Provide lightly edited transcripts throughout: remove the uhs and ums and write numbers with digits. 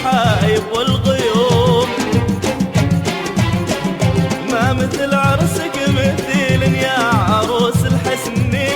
الرحايب والغيوم. ما مثل عرسك مثيل يا عروس الحسن مي،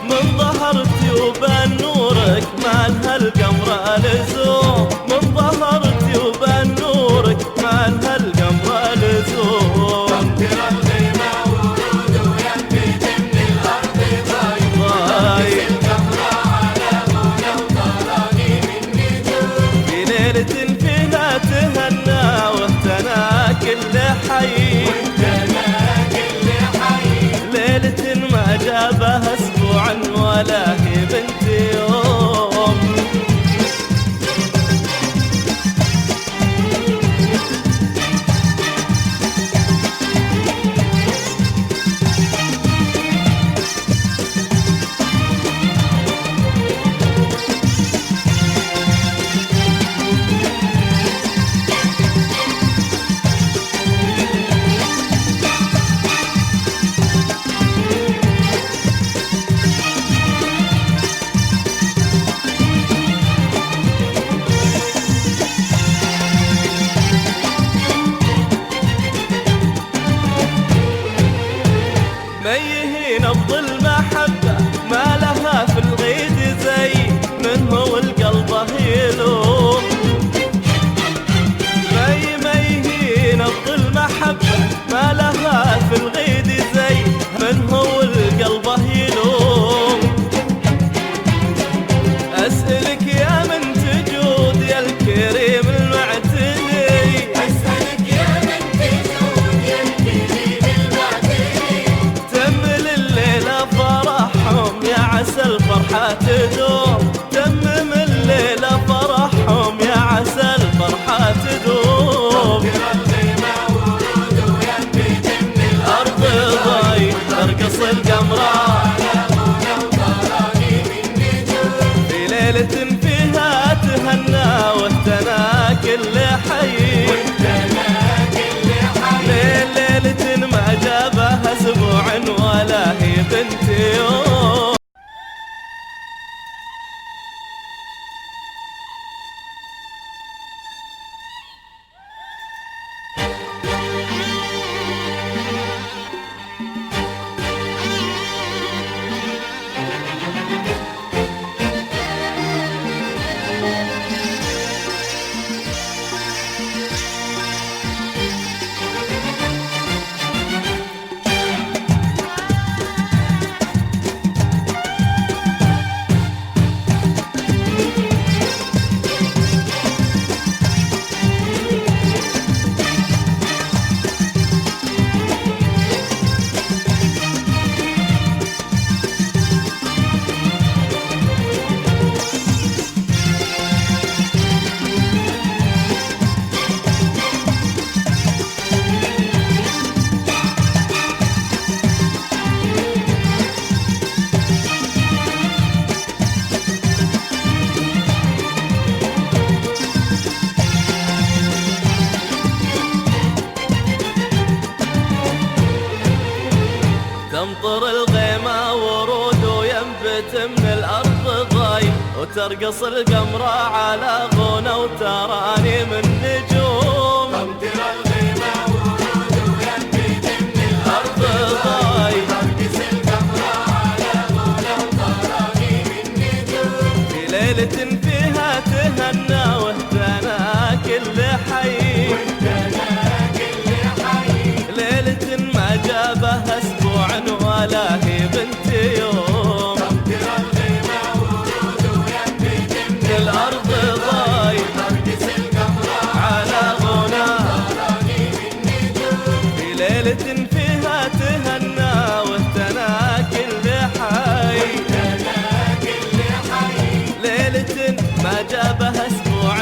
من ظهرتي وبان نورك مالها القمر لزوم، من ظهرتي وبان نورك مالها القمر لزوم. تمطر الغيمة ورود وينبت من الأرض ضايع، القمر على غنى وطراني من نجوم. في ليلة فيها تهنى واهتنى كل حي، ليلة ما جابها اسبوع ولا هي بنت يوم. مي نبض المحبة ما لها في الغيد زي، من هو القلب يلوم. مي نبض المحبة ما لها في الغيد زي، من هو القلب يلوم. أسألك يا من تجود يا الكريم المعتني، أسألك يا من تجود يا الكريم المعتني، تمل الليلة فرحهم يا عسى الفرحة تدوم، تمم الليلة فرحهم يا عسى الفرحة تدوم. تمطر الغيمة ورود وينبت من الأرض ضاي ترقص القمر على غنى وطراني من نجوم. في ليلة فيها تهنى واهتنى كل حي، ليلة ما جابها اسبوع ولا هي بنت يوم. تمطر الغيمة ورود وينبت من الأرض ضاي، وترقص القمرة على غنى وتراني من نجوم. تمطر الغيمة ورود وينبت من الأرض ضاي ترقص القمر على غنى وطراني من نجوم. في ليلة فيها تهنى واهتنى كل حي، ليلة ما جابها اسبوع ولا هي بنت يوم. تمطر الغيمة ورود وينبت من الأرض ضاي ترقص القمر على غنى طراني من نجوم. في ليلة فيها تهنى واهتنى كل حي، ليلة ما جابها اسبوع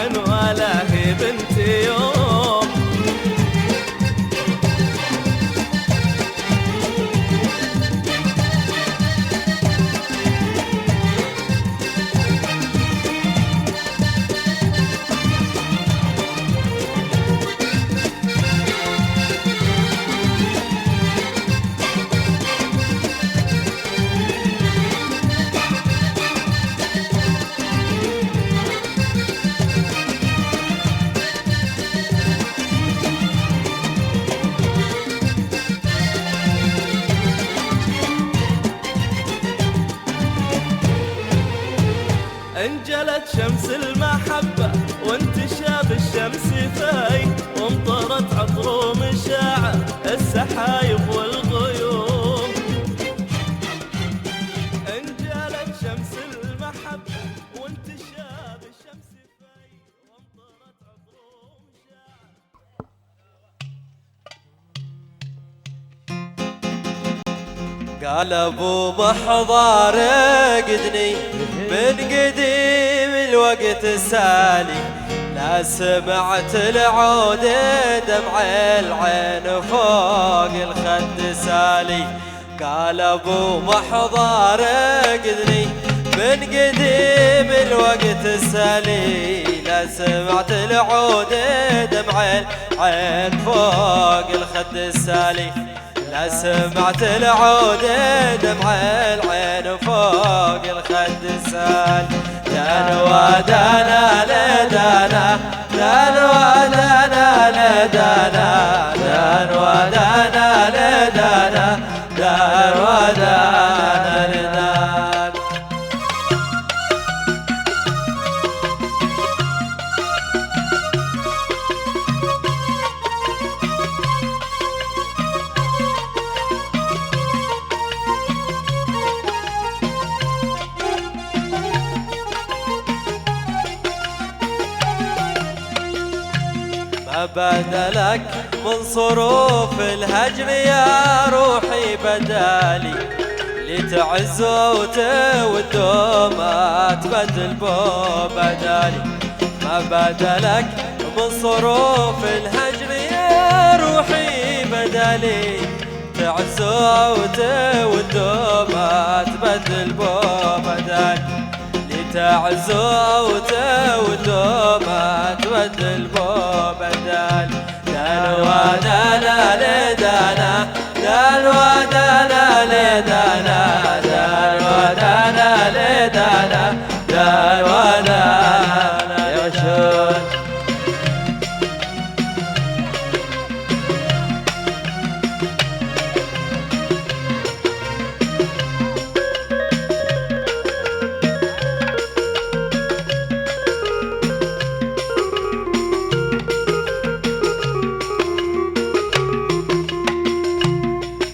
انجلت شمس المحبة وانتشاب الشمس في وامطرت عطر مشاع السحايب والغيوم. انجلت شمس المحبة وانتشاب الشمس في وامطرت عطر مشاع. قال ابو محضار قدني من قديم الوقت السالي، لا سمعت العود دمع العين فوق الخد سالي. قال ابو محضار قدني من قديم الوقت السالي، لا سمعت العود دمع العين فوق الخد السالي، لا سمعت العود دمع العين فوق الخد السال. دان ودانا لدانا دان ودانا لدانا دان ودانا لدانا دان ودانا لدانا. بدلك من صروف الهجر يا روحي بدالي، لتعز وتود ما تبدل بو بدالي. ما بدلك من صروف الهجر يا روحي بدالي، تعز وتود ما تبدل بو بدالي، تعز وتود ما تبدل بو بدالي. دان ودانا لدانا دان ودانا لدانا دان ودانا لدانا دان ودانا يا شون.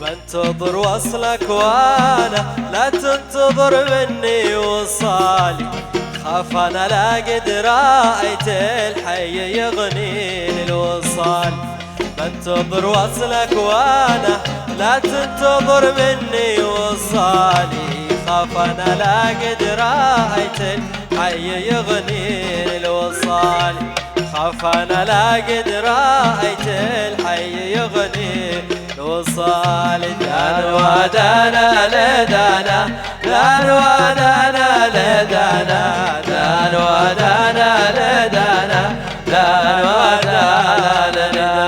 انتظر وصلك وانا لا تنتظر مني وصالي، خاف انا لا قد رايت الحي يغني الوصال. بنتظر وصلك وانا لا تنتظر مني وصالي، خاف انا لا قد رايت الحي يغني الوصال. خاف انا لا قد رايت الحي يغني الوصال. دان ودانا لدانا دان ودانا لدانا دان ودانا لدانا دان ودانا لدانا.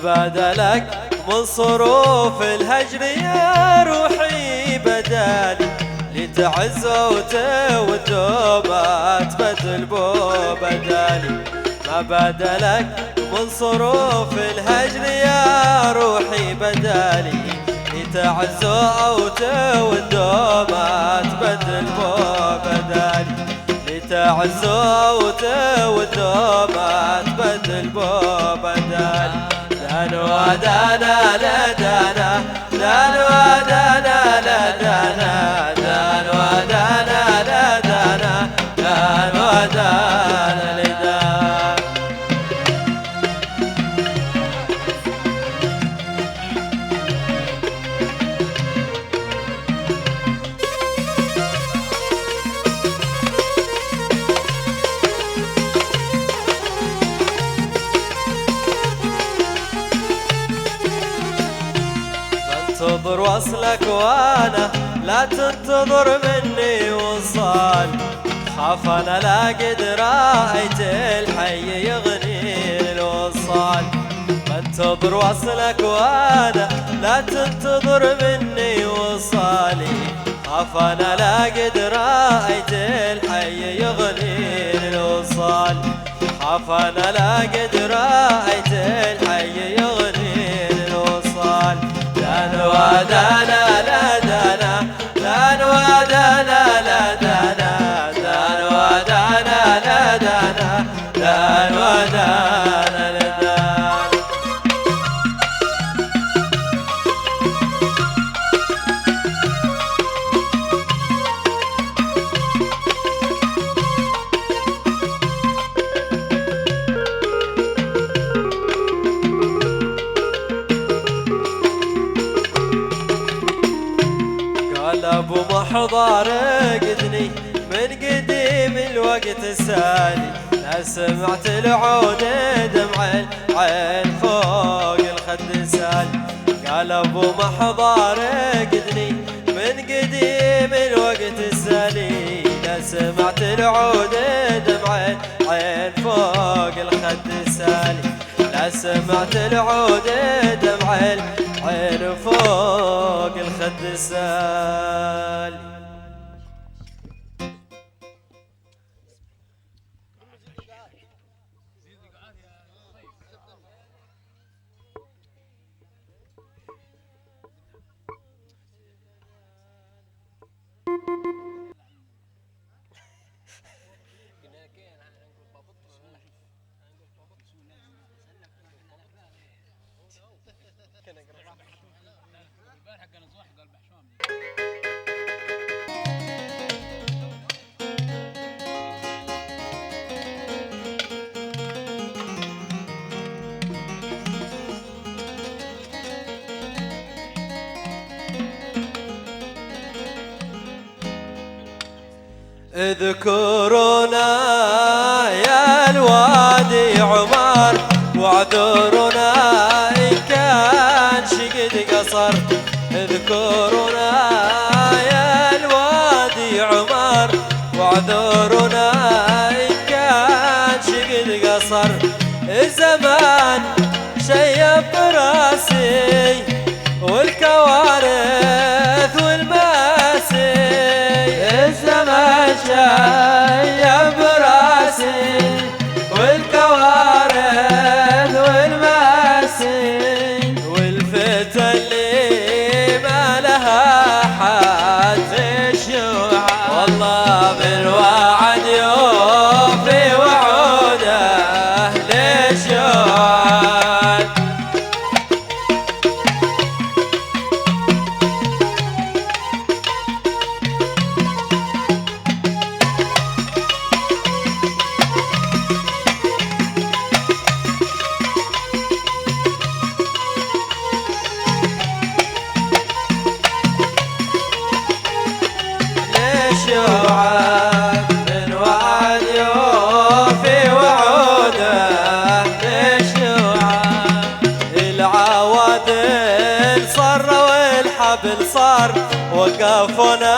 بدلك من صروف الهجر يا روحي بدالي، لتعز وتود ما تبدل بو بدالي. ما بدلك من صروف الهجر يا روحي بدالي، لتعز وتود ما تبدل بو بدالي، لتعز وتود ما تبدل بو بدالي. دان ودانا لدانا دان ودانا لدانا دان ودانا لدانا دان ودانا لدانا. انتظر وصلك وانا لا تنتظر مني وصال، خاف انا لا قد رايت الحي يغني الوصال. انتظر وصلك وانا لا لا تنتظر مني وصالي، خاف انا لا قد رايت الحي يغني الوصال، خاف انا لا قد رايت الحي يغني الوصال. لا نوادانا لا دانا، لا نوادانا لا دانا، لا نوادانا لا دانا، لا نوادانا لا دانا. قال ابو محضر اقدني من قديم الوقت السالي، لا سمعت العود دمع العين فوق الخد سالي. قال ابو محضر اقدني من قديم الوقت السالي، لا سمعت العود دمع العين فوق الخد سالي، لا سمعت العود دمع العين فوق الخد سالي. اذكرونا يا الوادي عمر، واعذرونا إن كان شقد قصر. اذكرونا يا الوادي عمر، واعذرونا إن كان شقد قصر. الزمان شيب راسي والكوارث والماسي، الزمان شيب راسي والكوارث والماسي، والفتى اللي ما لها حد الشوعة، والله بالوعد يوفي وعوده للشوعة. من وعد يوفي وعوده للشوعة. العوادل صر والحبل صار، وقفنا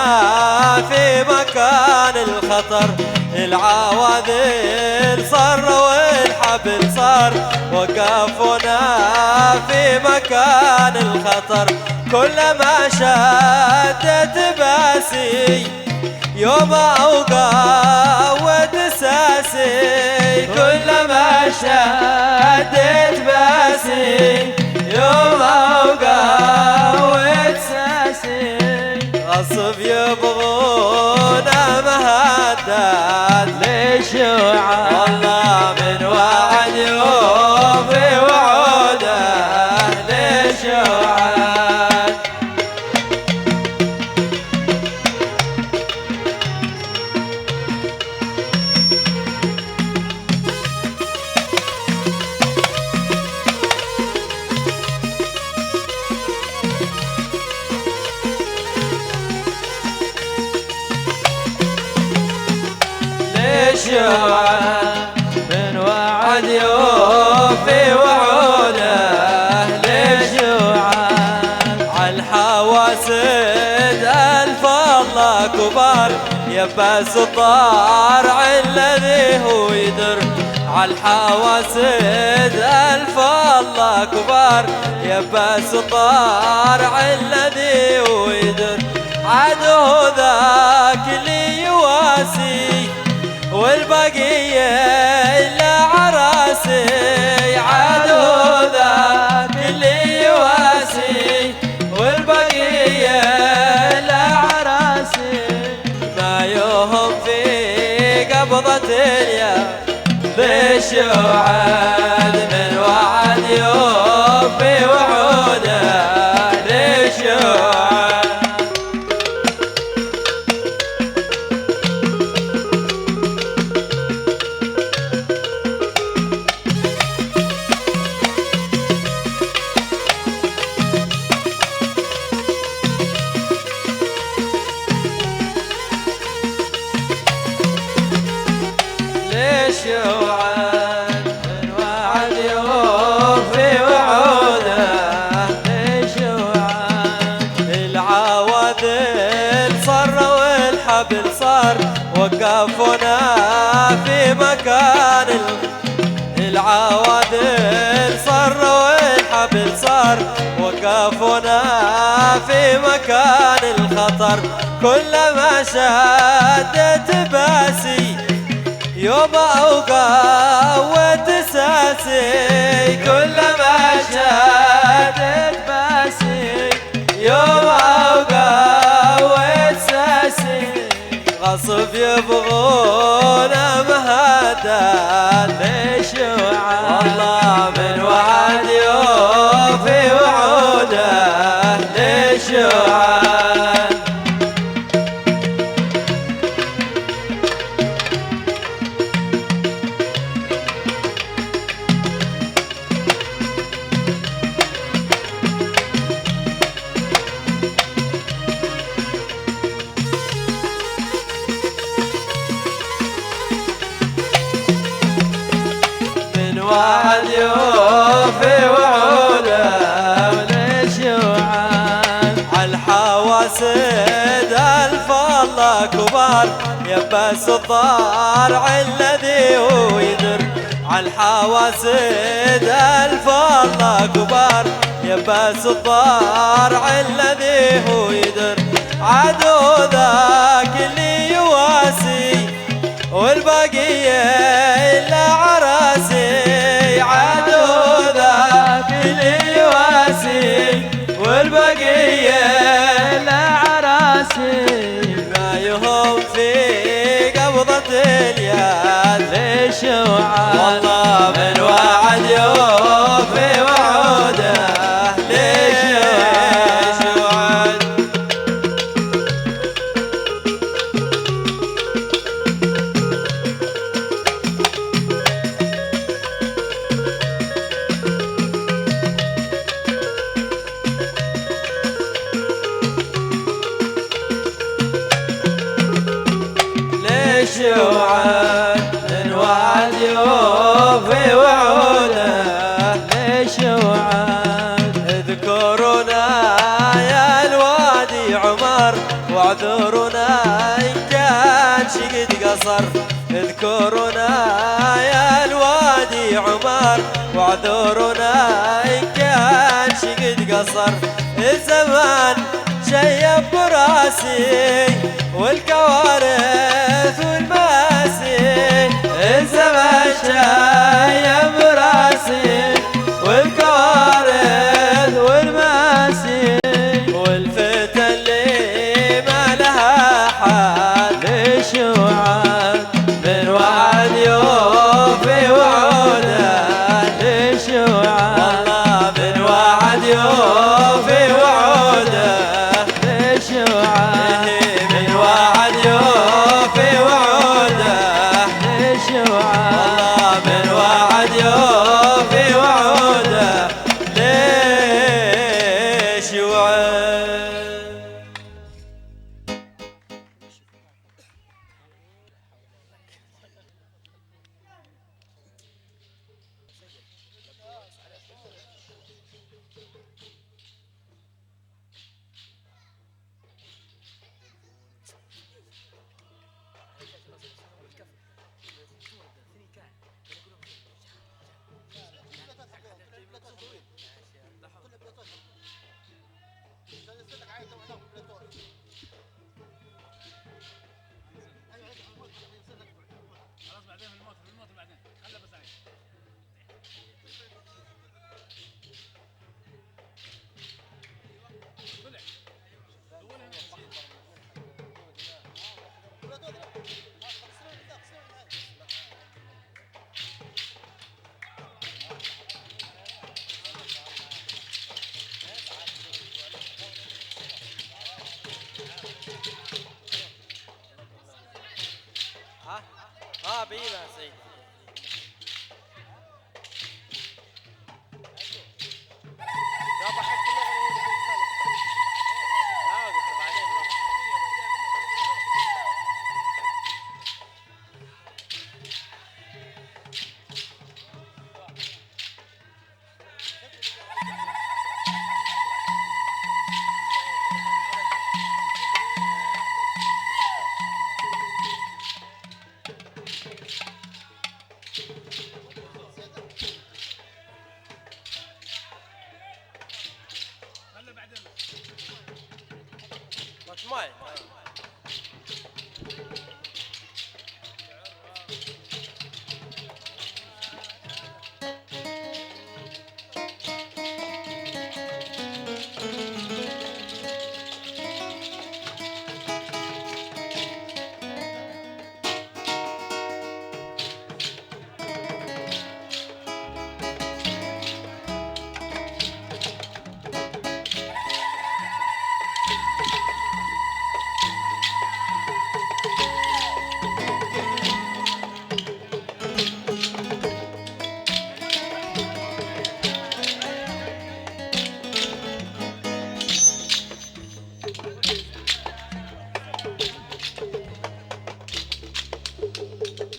في مكان الخطر. العوادل صر والحبل صار، وقفنا في مكان الخطر. كلما شدت باسي يوم أوقع ودساسي، كلما شدت باسي يوم أوقع ودساسي. غصب يبغونا مهدد للشوعة، والله من وعد يوفي وعوده للشوعة. من وعد يوفي وعوده للشوعة. عالحواسد ألف الله كبار، يباس الضارع الذي هو يدر. عالحواسد ألف الله أكبر يبا سطارع الذي ويدر عدو ذاك اللي يواسي والبقية إلا عراسي عدو ذاك اللي يواسي والبقية إلا عراسي ما يهم في قبضة اليوم للشوعد من وعد يوفي وعوده للشوعد للشوعد من وعد يوفي وعوده للشوعد العوادل صر والحبل صار وقفونا في مكان العوادل صر والحبل صار وقفونا في مكان الخطر كلما شدت باسي يوم أوقع وتساسي كلما شدت باسي يوم أوقع وتساسي غصب يبغون مهدد للشوعد والله من وعد يوفي وعوده للشوعد وعد يوفي وعوده وللشوعد عالحواسد ألف الله أكبر يبا الضارع الذي هو يدر عالحواسد ألف الله أكبر يبا الضارع الذي هو يدر عدو ذاك اللي يواسي والبقية إلا عراسي عدو ذاك اللي يواسي والبقية إلا عراسي ما يهم في قبضة اليد للشوعد والله من وعد يوفي وعوده للشوعد للشوعد من وعد يوفي وعوده للشوعد اذكرونا يا الوادي عمر واعذرونا إن كان شقد قصر اذكرونا يا الوادي عمر واعذرونا إن كان شقد قصر الزمان شيب براسي والكوارث والماسي الزمان شيب براسي والكوارث والماسي والفتن اللي ما لها حد للشوعد من وعد يوفي وعوده للشوعد والله من وعد يوفي وعوده للشوعد من وعد يوفي وعوده للشوعد والله من وعد يوفي وعوده للشوعد ها بيبا سيدي. يابا حط لا قلت بعدين. ماي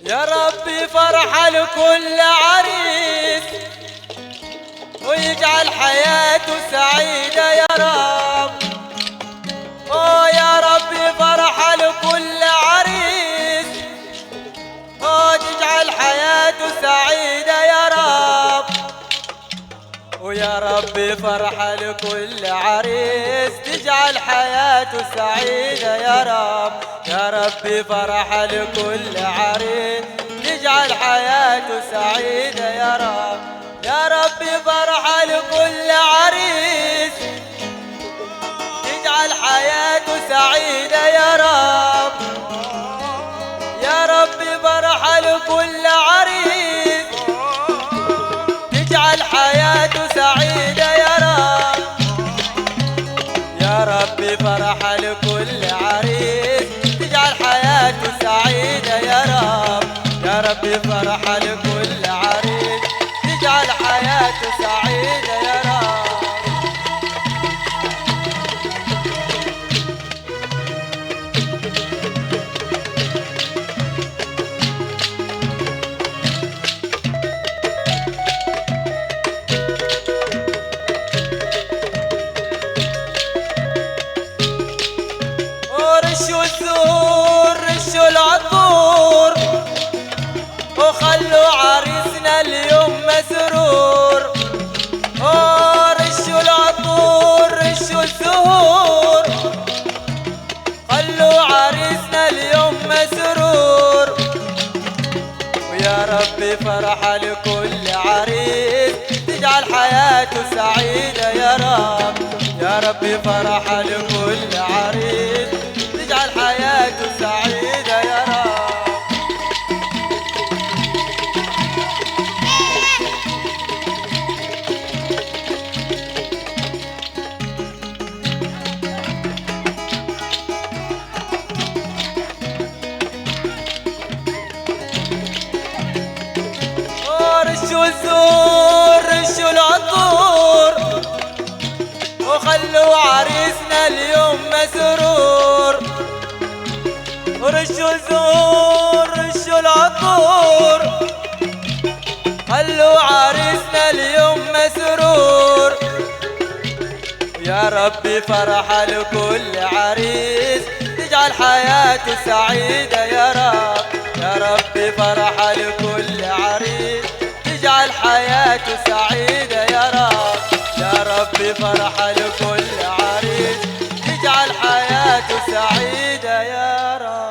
يا ربي فرحة لكل عريس ويجعل حياته سعيدة يا رب. أوه يا ربي فرحة لكل عريس وتجعل حياته سعيدة يا رب. ويا ربي فرحة لكل عريس تجعل حياته سعيدة يا رب. يا ربي فرحة لكل عريس تجعل حياته سعيدة يا رب. يا ربي فرحة لكل عريس تجعل حياته سعيدة يا رب. يا ربي فرحة لكل عريس تجعل حياته سعيدة يا رب. يا ربي فرحة لكل عريس تجعل حياته سعيدة يا رب. يا ربي فرحة لكل عريس تجعل حياته سعيدة يا رب. رشوا الزهور رشوا العطور وخلوا عريسنا اليوم مسرور. رشوا العطور رشوا الزهور خلوا عريسنا اليوم مسرور. ويا ربي فرحة لكل عريس تجعل حياته سعيدة يا رب. يا ربي فرحة لكل عريس تجعل حياته سعيدة يا رب. رشوا الزهور رشوا العطور وخلوا عريسنا اليوم مسرور. رشوا الزهور رشوا العطور خلوا عريسنا اليوم مسرور. يا ربي فرحة لكل عريس تجعل حياته سعيدة يا رب. يا ربي فرحة لكل عريس تجعل حياته سعيدة يا رب. يا ربي فرحة لكل عريس تجعل حياته سعيدة يا رب.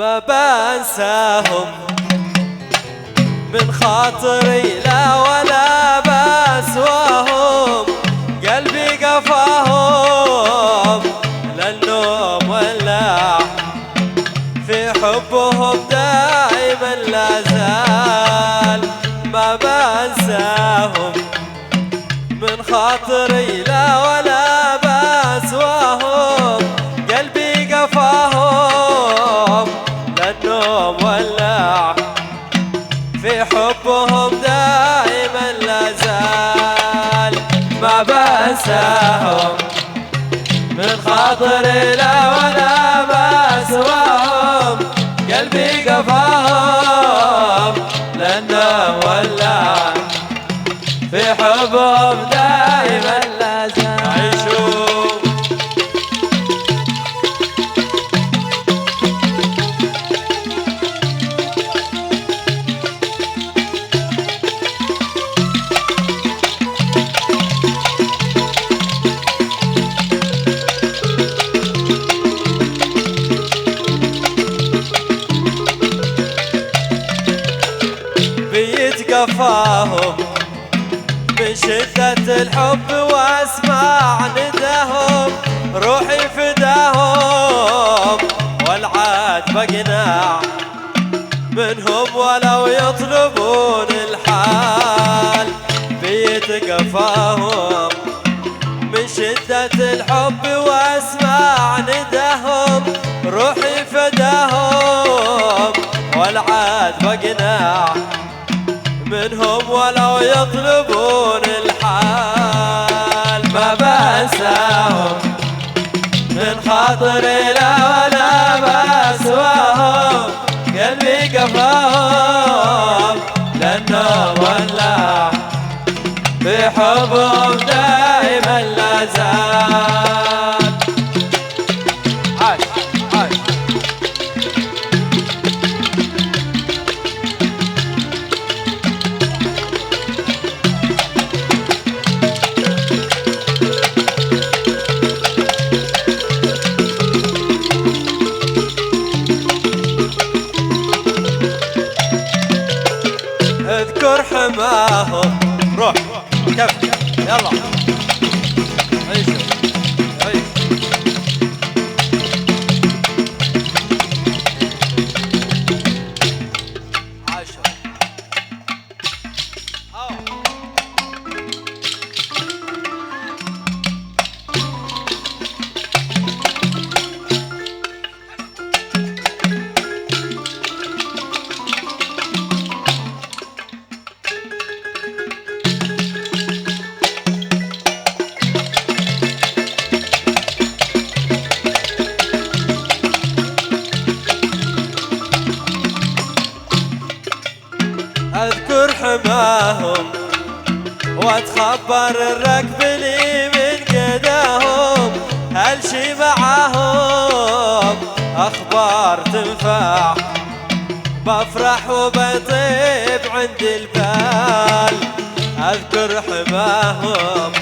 ما بنساهم من خاطري لا ولا بسواهم، قلبي قفاهم للنوم ولع في حبهم دائما لا زال. ما بنساهم من خاطري لا ولا بسواهم، قلبي قفاهم للنوم ولع في حبهم دائما لا زال. ما بنساهم من خاطري لا ولا بسواهم، قلبي قفاهم لأنه ولع في حبهم دائما لا زال. عيشوا قفاهم من شدة الحب واسمع نداهم، روحي فداهم والعاد بقناع منهم ولو يطلبون الحال. بيت قفاهم من شدة الحب واسمع نداهم، روحي فداهم والعاد بقناع منهم ولو يطلبون الحال. ما بنساهم من خاطري لا ولا بسواهم، قلبي قفاهم لأنه ولع في حبهم دائما لا زال. عاش عاش اذكر حماهم. روح كف يلا عيشوا عيش. عاشوا اذكر حماهم واتخبر الركب لي من قداهم، هالشي معاهم اخبار تنفع بفرح وبطيب عند البال. اذكر حماهم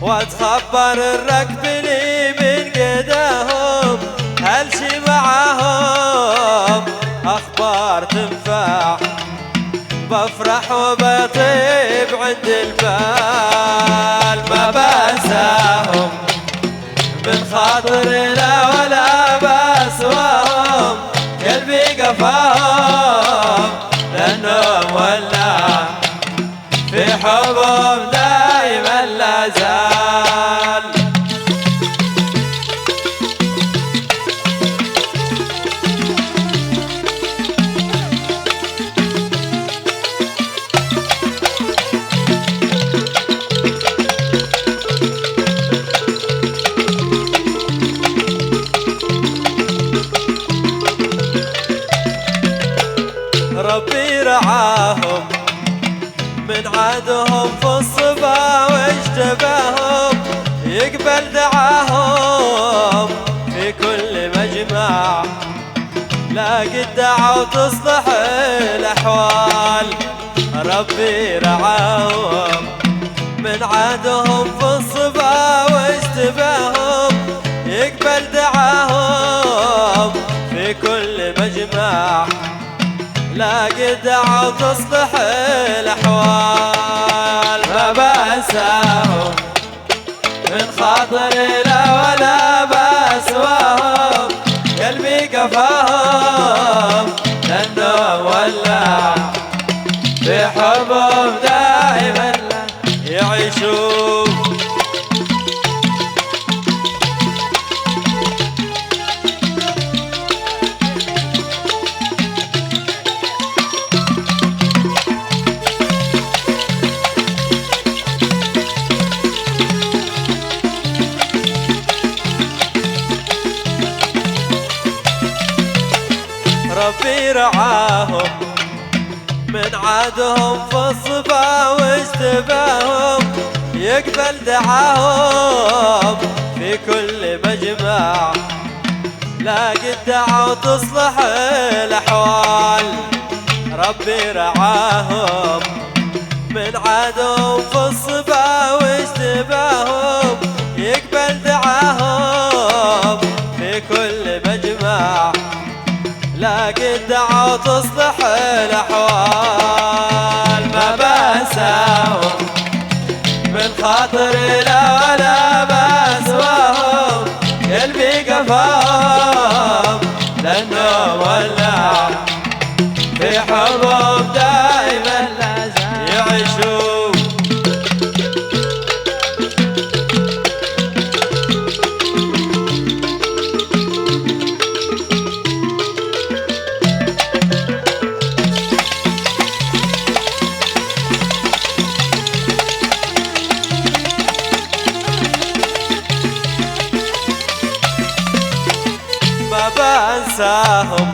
واتخبر الركب لي من قداهم، هالشي معاهم اخبار تنفع بفرح وبطيب عند البال. ما بنساهم من خاطري لا ولا بسواهم، قلبي قفاهم لأنه ولع في حبهم دائما لا زال. ربي رعاهم من عادهم في الصبا واجتباهم، يقبل دعاهم في كل مجمع، لا قد دعوا تصلح الأحوال. ربي رعاهم من عادهم في الصبا واجتباهم، يقبل دعاهم في في كل مجمع، لا قدع وتصلح الأحوال. ما بنساهم من خاطري لا ولا بسواهم، قلبي قفاهم لأنه ولع في حبهم دائما يعيشون. ربي رعاهم من عادهم في الصبا واجتباهم، يقبل دعاهم في كل مجمع، لا قد دعوا تصلح الأحوال. ربي رعاهم من عادهم في الصبا واجتباهم، يقبل دعاهم في كل مجمع، لا قد دعوا تصلح الأحوال. ما بنساهم من خاطري لا ولا بسواهم، قلبي قفاهم لأنه ولع في حبهم دائما يعيشون. ما بنساهم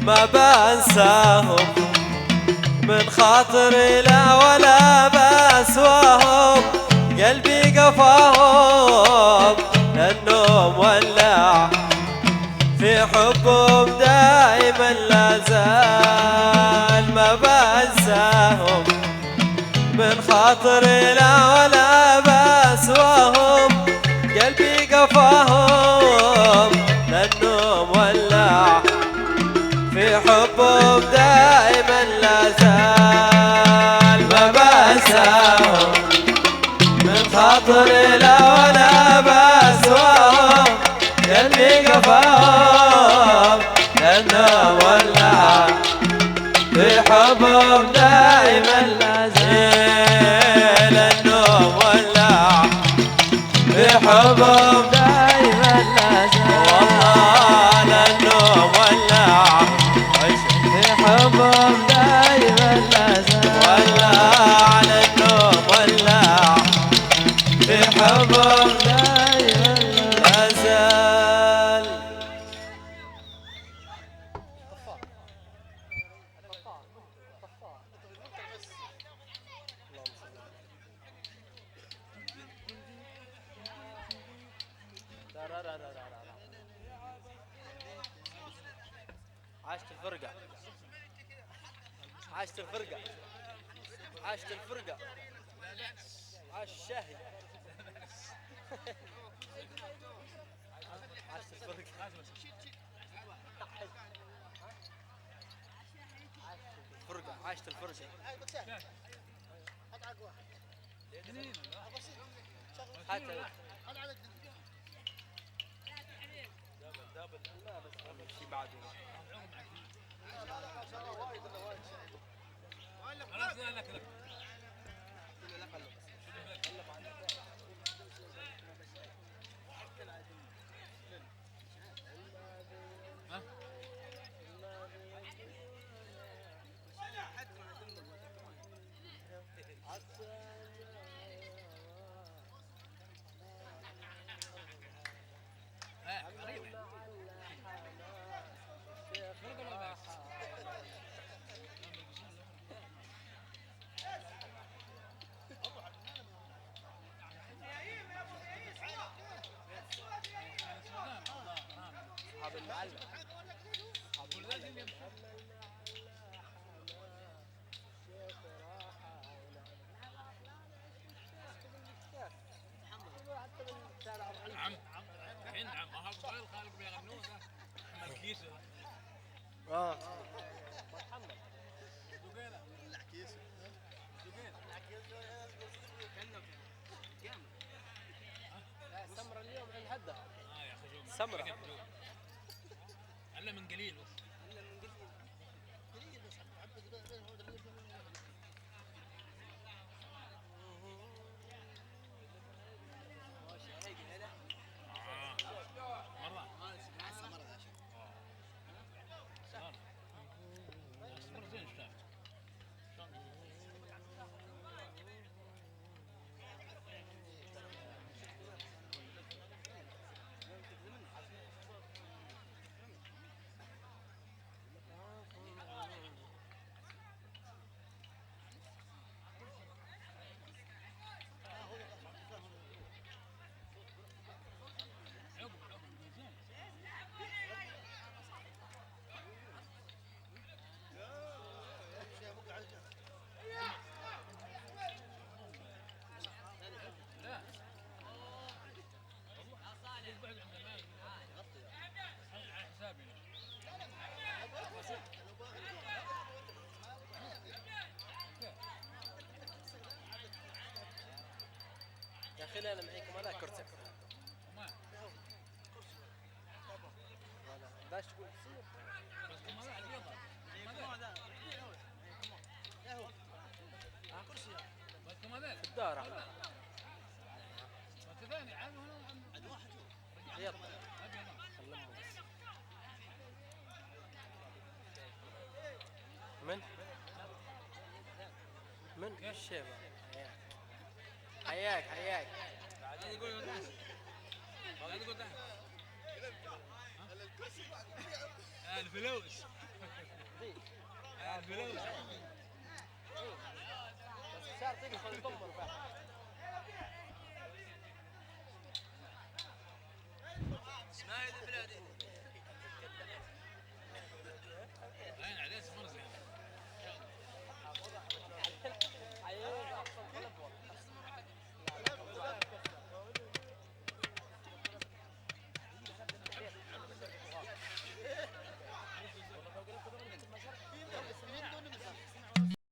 ما بنساهم من خاطري لا ولا بسواهم، قلبي قفاهم لأنه مولع في حبهم دائما لا زال. ما بنساهم من خاطري لا ولا بسواهم، قلبي قفاهم لأنه مولع في حبهم دائما لا زال. ما بنساهم من خاطري لا ولا بسواهم، قلبي قفاهم لأنه ولع في حبهم دائما لا زال. لأنه ولع في حبهم دائما لا زال. والله لأنه ولع في حبهم دائما لا زال. ولع لأنه ولع في حبهم دائما لا زال. عاشت الفرقة، عاشت الفرقة، عاشت الفرقة، عاش الشاهي. عاشت الفرقة، فرقة، عاشت الفرقة. حتى لا بس شي بعد سمرة على من قليل بس. مرة أصبر زين اشتغل. لا بعد عند المال على حسابي. يا اخي انا معيكم انا كرسي ما باش تقول تصير بس كم هذا اليضة بس كم هذا في الدار بس ثاني عاد هنا عند واحد يلا سلمهم بس. من الشيبة حياك حياك هذا يقول تعال هذا يقول تعال الفلوس الفلوس بس صار تدخل تنظر بعد